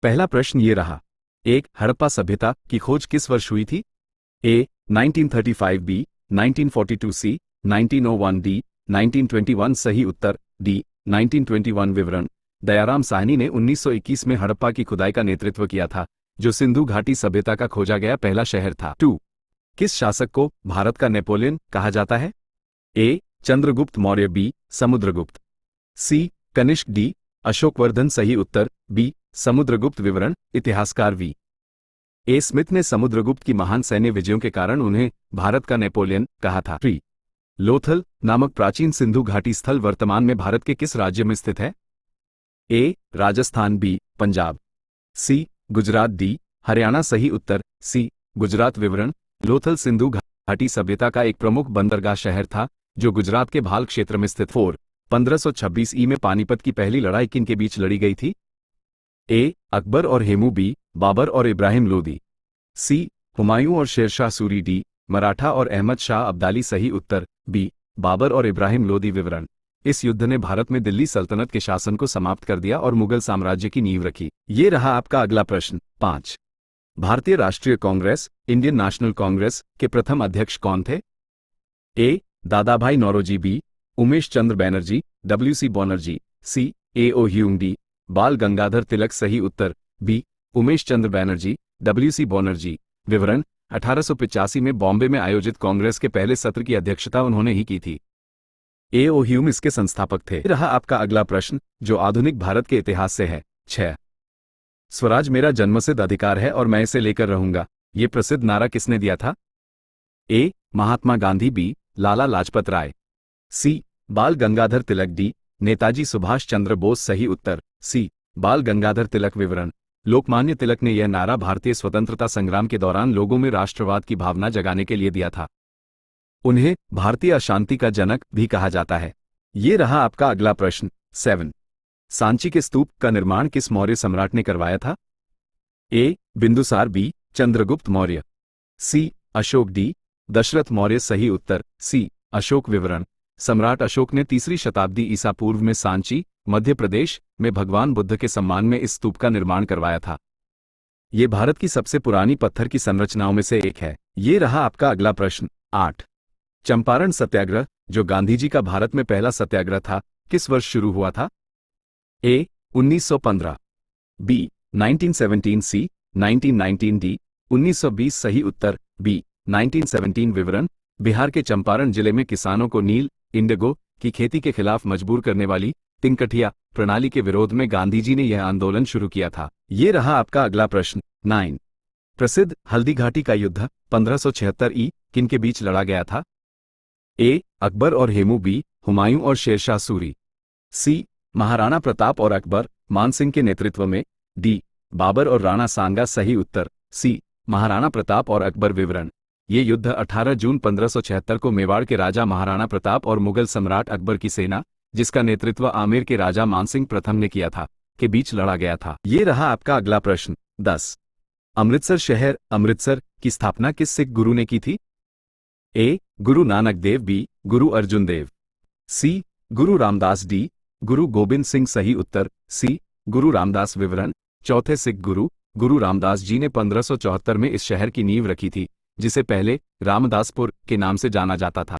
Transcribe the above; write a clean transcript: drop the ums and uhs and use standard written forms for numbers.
पहला प्रश्न ये रहा। एक, हड़प्पा सभ्यता की खोज किस वर्ष हुई थी? ए 1935, बी 1942, सी 1901, डी 1921। सही उत्तर डी 1921। विवरण: दयाराम साहनी ने 1921 में हड़प्पा की खुदाई का नेतृत्व किया था, जो सिंधु घाटी सभ्यता का खोजा गया पहला शहर था। 2. किस शासक को भारत का नेपोलियन कहा जाता है? ए चंद्रगुप्त मौर्य, बी समुद्रगुप्त, सी कनिष्क, डी अशोकवर्धन। सही उत्तर बी समुद्रगुप्त। विवरण: इतिहासकार वी ए स्मिथ ने समुद्रगुप्त की महान सैन्य विजयों के कारण उन्हें भारत का नेपोलियन कहा था। 3. लोथल नामक प्राचीन सिंधु घाटी स्थल वर्तमान में भारत के किस राज्य में स्थित है? ए राजस्थान, बी पंजाब, सी गुजरात, डी हरियाणा। सही उत्तर सी गुजरात। विवरण: लोथल सिंधु घाटी सभ्यता का एक प्रमुख बंदरगाह शहर था, जो गुजरात के भाल क्षेत्र में स्थित। 4. 1526 ई में पानीपत की पहली लड़ाई किन के बीच लड़ी गई थी? ए अकबर और हेमू, बी बाबर और इब्राहिम लोदी, सी हुमायूं और शेरशाह सूरी, डी मराठा और अहमद शाह अब्दाली। सही उत्तर बी बाबर और इब्राहिम लोदी। विवरण: इस युद्ध ने भारत में दिल्ली सल्तनत के शासन को समाप्त कर दिया और मुगल साम्राज्य की नींव रखी। ये रहा आपका अगला प्रश्न। 5. भारतीय राष्ट्रीय कांग्रेस इंडियन नेशनल कांग्रेस के प्रथम अध्यक्ष कौन थे? ए दादाभाई नौरोजी, बी उमेश चंद्र बैनर्जी, डब्ल्यू.सी. बनर्जी, सी ए.ओ. ह्यूम, डी बाल गंगाधर तिलक। सही उत्तर बी उमेश चंद्र बैनर्जी, डब्ल्यू.सी. बनर्जी। विवरण: 1885 में बॉम्बे में आयोजित कांग्रेस के पहले सत्र की अध्यक्षता उन्होंने ही की थी। ए.ओ. ह्यूम इसके संस्थापक थे। रहा आपका अगला प्रश्न, जो आधुनिक भारत के इतिहास से है। 6. स्वराज मेरा जन्मसिद्ध अधिकार है और मैं इसे लेकर रहूंगा, ये प्रसिद्ध नारा किसने दिया था? ए महात्मा गांधी, बी लाला लाजपत राय, सी बाल गंगाधर तिलक, डी नेताजी सुभाष चंद्र बोस। सही उत्तर सी बाल गंगाधर तिलक। विवरण: लोकमान्य तिलक ने यह नारा भारतीय स्वतंत्रता संग्राम के दौरान लोगों में राष्ट्रवाद की भावना जगाने के लिए दिया था। उन्हें भारतीय अशांति का जनक भी कहा जाता है। ये रहा आपका अगला प्रश्न। 7. सांची के स्तूप का निर्माण किस मौर्य सम्राट ने करवाया था? ए बिंदुसार, बी चंद्रगुप्त मौर्य, सी अशोक, डी दशरथ मौर्य। सही उत्तर सी अशोक। विवरण: सम्राट अशोक ने 3री शताब्दी ईसा पूर्व में सांची, मध्य प्रदेश में भगवान बुद्ध के सम्मान में इस स्तूप का निर्माण करवाया था। ये भारत की सबसे पुरानी पत्थर की संरचनाओं में से एक है। ये रहा आपका अगला प्रश्न। 8. चंपारण सत्याग्रह, जो गांधी जी का भारत में पहला सत्याग्रह था, किस वर्ष शुरू हुआ था? ए 1915, बी 1917, सी 1919, डी 1920। सही उत्तर बी 1917। विवरण: बिहार के चंपारण जिले में किसानों को नील इंडिगो की खेती के खिलाफ मजबूर करने वाली तिनकठिया प्रणाली के विरोध में गांधी जी ने यह आंदोलन शुरू किया था। ये रहा आपका अगला प्रश्न। 9. प्रसिद्ध हल्दी घाटी का युद्ध 1576 ई किन के बीच लड़ा गया था? ए अकबर और हेमू, बी हुमायूं और शेरशाह सूरी, सी महाराणा प्रताप और अकबर मानसिंह के नेतृत्व में, डी बाबर और राणा सांगा। सही उत्तर सी महाराणा प्रताप और अकबर। विवरण: ये युद्ध 18 जून 1576 को मेवाड़ के राजा महाराणा प्रताप और मुगल सम्राट अकबर की सेना, जिसका नेतृत्व आमेर के राजा मानसिंह प्रथम ने किया था, के बीच लड़ा गया था। ये रहा आपका अगला प्रश्न। 10. अमृतसर शहर अमृतसर की स्थापना किस सिख गुरु ने की थी? ए गुरु नानक देव, बी गुरु अर्जुन देव, सी गुरु रामदास, डी गुरु गोबिंद सिंह। सही उत्तर सी गुरु रामदास। विवरण: चौथे सिख गुरु गुरु रामदास जी ने 1574 में इस शहर की नींव रखी थी, जिसे पहले रामदासपुर के नाम से जाना जाता था।